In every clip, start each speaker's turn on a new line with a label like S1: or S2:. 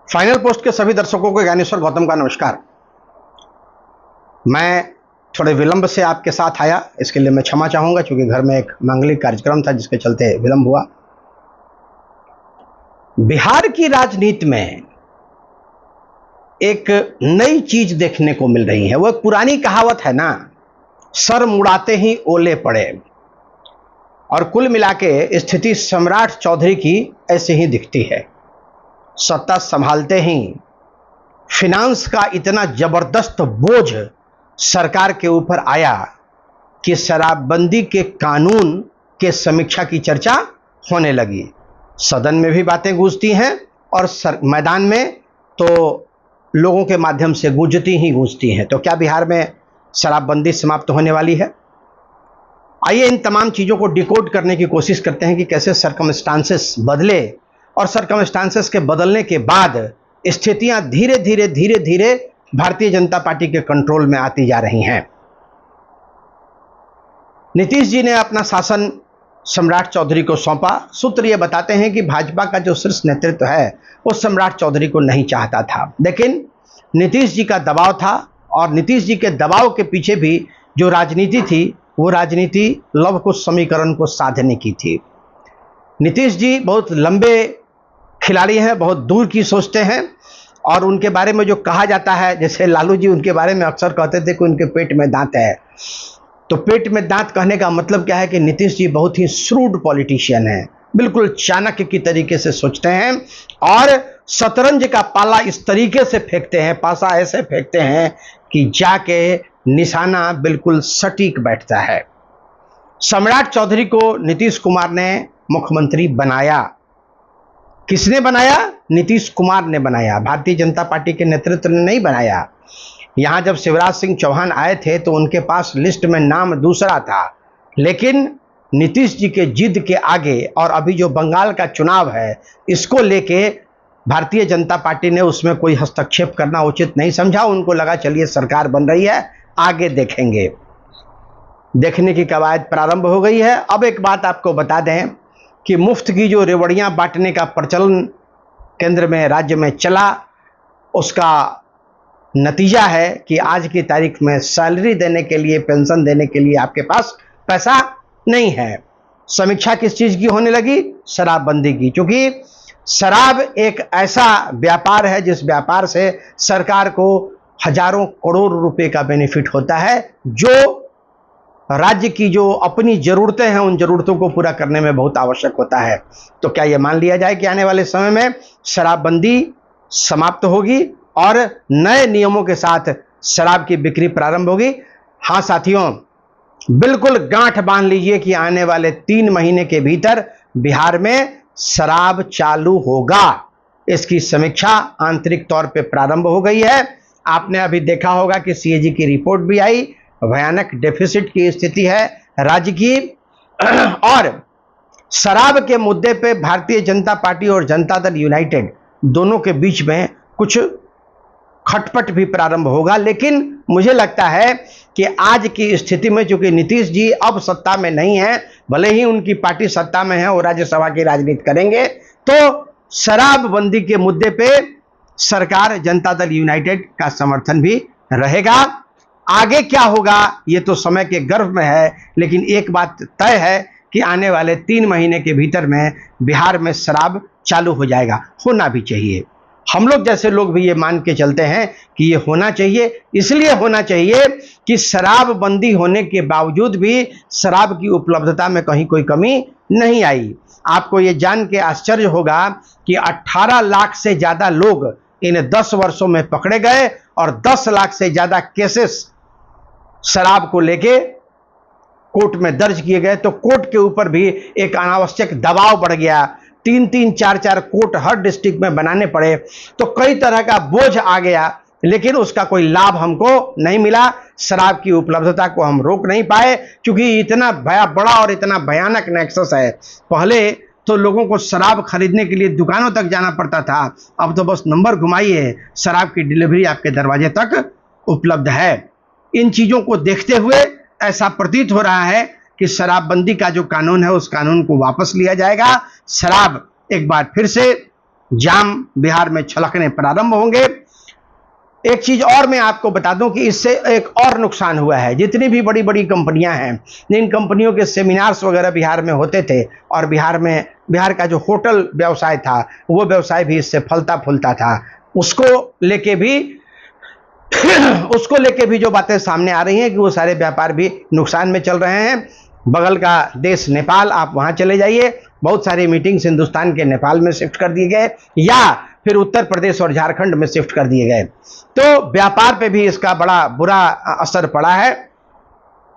S1: Final post के सभी दर्शकों को ज्ञानेश्वर गौतम का नमस्कार। मैं थोड़े विलंब से आपके साथ आया, इसके लिए मैं क्षमा चाहूंगा, क्योंकि घर में एक मांगलिक कार्यक्रम था जिसके चलते विलंब हुआ। बिहार की राजनीति में एक नई चीज देखने को मिल रही है। वो एक पुरानी कहावत है ना, सर मुड़ाते ही ओले पड़े। और कुल मिला के स्थिति सम्राट चौधरी की ऐसे ही दिखती है। सत्ता संभालते ही फिनांस का इतना जबरदस्त बोझ सरकार के ऊपर आया कि शराबबंदी के कानून के समीक्षा की चर्चा होने लगी। सदन में भी बातें गूंजती हैं और मैदान में तो लोगों के माध्यम से गूंजती ही गूंजती हैं। तो क्या बिहार में शराबबंदी समाप्त होने वाली है? आइए इन तमाम चीज़ों को डिकोड करने की कोशिश करते हैं कि कैसे सर्कमस्टांसेस बदले और सर्कमस्टांसेस के बदलने के बाद स्थितियां धीरे धीरे भारतीय जनता पार्टी के कंट्रोल में आती जा रही हैं। नीतीश जी ने अपना शासन सम्राट चौधरी को सौंपा। सूत्र ये बताते हैं कि भाजपा का जो शीर्ष नेतृत्व है वो सम्राट चौधरी को नहीं चाहता था, लेकिन नीतीश जी का दबाव था और नीतीश जी के दबाव के पीछे भी जो राजनीति थी वो राजनीति लव कुश समीकरण को साधने की थी। नीतीश जी बहुत लंबे खिलाड़ी हैं, बहुत दूर की सोचते हैं और उनके बारे में जो कहा जाता है, जैसे लालू जी उनके बारे में अक्सर कहते थे कि उनके पेट में दांत है। तो पेट में दांत कहने का मतलब क्या है कि नीतीश जी बहुत ही श्रूड पॉलिटिशियन हैं, बिल्कुल चाणक्य की तरीके से सोचते हैं और शतरंज का पाला इस तरीके से फेंकते हैं, पासा ऐसे फेंकते हैं कि जाके निशाना बिल्कुल सटीक बैठता है। सम्राट चौधरी को नीतीश कुमार ने मुख्यमंत्री बनाया। किसने बनाया? नीतीश कुमार ने बनाया, भारतीय जनता पार्टी के नेतृत्व ने नहीं बनाया। यहां जब शिवराज सिंह चौहान आए थे तो उनके पास लिस्ट में नाम दूसरा था, लेकिन नीतीश जी के जिद के आगे और अभी जो बंगाल का चुनाव है इसको लेके भारतीय जनता पार्टी ने उसमें कोई हस्तक्षेप करना उचित नहीं समझा। उनको लगा चलिए सरकार बन रही है, आगे देखेंगे। देखने की कवायद प्रारंभ हो गई है। अब एक बात आपको बता दें कि मुफ्त की जो रेवड़ियां बांटने का प्रचलन केंद्र में राज्य में चला, उसका नतीजा है कि आज की तारीख में सैलरी देने के लिए, पेंशन देने के लिए आपके पास पैसा नहीं है। समीक्षा किस चीज की होने लगी? शराबबंदी की, क्योंकि शराब एक ऐसा व्यापार है जिस व्यापार से सरकार को हजारों करोड़ रुपए का बेनिफिट होता है, जो राज्य की जो अपनी जरूरतें हैं उन जरूरतों को पूरा करने में बहुत आवश्यक होता है। तो क्या यह मान लिया जाए कि आने वाले समय में शराबबंदी समाप्त होगी और नए नियमों के साथ शराब की बिक्री प्रारंभ होगी? हाँ साथियों, बिल्कुल गांठ बांध लीजिए कि आने वाले 3 महीने के भीतर बिहार में शराब चालू होगा। इसकी समीक्षा आंतरिक तौर पे प्रारंभ हो गई है। आपने अभी देखा होगा कि सीएजी की रिपोर्ट भी आई, भयानक डेफिसिट की स्थिति है राज्य की। और शराब के मुद्दे पे भारतीय जनता पार्टी और जनता दल यूनाइटेड दोनों के बीच में कुछ खटपट भी प्रारंभ होगा। लेकिन मुझे लगता है कि आज की स्थिति में, चूंकि नीतीश जी अब सत्ता में नहीं है, भले ही उनकी पार्टी सत्ता में है और राज्यसभा की राजनीति करेंगे, तो शराबबंदी के मुद्दे पे सरकार जनता दल यूनाइटेड का समर्थन भी रहेगा। आगे क्या होगा ये तो समय के गर्भ में है, लेकिन एक बात तय है कि आने वाले 3 महीने के भीतर में बिहार में शराब चालू हो जाएगा। होना भी चाहिए। हम लोग जैसे लोग भी ये मान के चलते हैं कि ये होना चाहिए। इसलिए होना चाहिए कि शराबबंदी होने के बावजूद भी शराब की उपलब्धता में कहीं कोई कमी नहीं आई। आपको ये जान के आश्चर्य होगा कि 18 लाख से ज्यादा लोग इन 10 वर्षों में पकड़े गए और 10 लाख से ज्यादा केसेस शराब को लेके कोर्ट में दर्ज किए गए। तो कोर्ट के ऊपर भी एक अनावश्यक दबाव बढ़ गया। 3-3, 4-4 कोर्ट हर डिस्ट्रिक्ट में बनाने पड़े, तो कई तरह का बोझ आ गया, लेकिन उसका कोई लाभ हमको नहीं मिला। शराब की उपलब्धता को हम रोक नहीं पाए, क्योंकि इतना बड़ा और इतना भयानक नेक्सस है। पहले तो लोगों को शराब खरीदने के लिए दुकानों तक जाना पड़ता था, अब तो बस नंबर घुमाइए, शराब की डिलीवरी आपके दरवाजे तक उपलब्ध है। इन चीजों को देखते हुए ऐसा प्रतीत हो रहा है कि शराबबंदी का जो कानून है उस कानून को वापस लिया जाएगा। शराब एक बार फिर से जाम बिहार में छलकने प्रारंभ होंगे। एक चीज और मैं आपको बता दूं कि इससे एक और नुकसान हुआ है। जितनी भी बड़ी बड़ी कंपनियां हैं, जिन कंपनियों के सेमिनार्स वगैरह बिहार में होते थे और बिहार का जो होटल व्यवसाय था वो व्यवसाय भी इससे फलता फूलता था, उसको लेके भी जो बातें सामने आ रही हैं कि वो सारे व्यापार भी नुकसान में चल रहे हैं। बगल का देश नेपाल, आप वहां चले जाइए, बहुत सारी मीटिंग्स हिंदुस्तान के नेपाल में शिफ्ट कर दिए गए या फिर उत्तर प्रदेश और झारखंड में शिफ्ट कर दिए गए। तो व्यापार पे भी इसका बड़ा बुरा असर पड़ा है।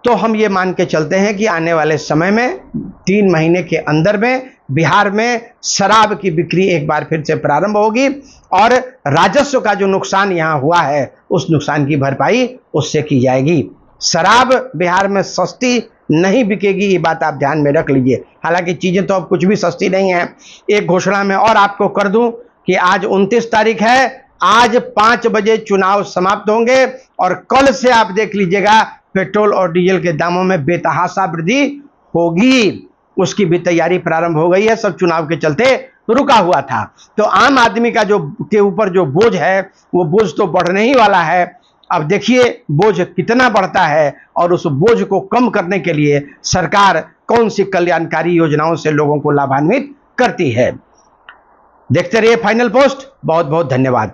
S1: तो हम ये मान के चलते हैं कि आने वाले समय में 3 महीने के अंदर में बिहार में शराब की बिक्री एक बार फिर से प्रारंभ होगी और राजस्व का जो नुकसान यहां हुआ है उस नुकसान की भरपाई उससे की जाएगी। शराब बिहार में सस्ती नहीं बिकेगी, ये बात आप ध्यान में रख लीजिए। हालांकि चीजें तो अब कुछ भी सस्ती नहीं है। एक घोषणा में और आपको कर दूं कि आज 29 तारीख है, आज 5 बजे चुनाव समाप्त होंगे और कल से आप देख लीजिएगा पेट्रोल और डीजल के दामों में बेतहाशा वृद्धि होगी। उसकी भी तैयारी प्रारंभ हो गई है, सब चुनाव के चलते रुका हुआ था। तो आम आदमी का के ऊपर जो बोझ है वो बोझ तो बढ़ने ही वाला है। अब देखिए बोझ कितना बढ़ता है और उस बोझ को कम करने के लिए सरकार कौन सी कल्याणकारी योजनाओं से लोगों को लाभान्वित करती है। देखते रहिए फाइनल पोस्ट। बहुत बहुत धन्यवाद।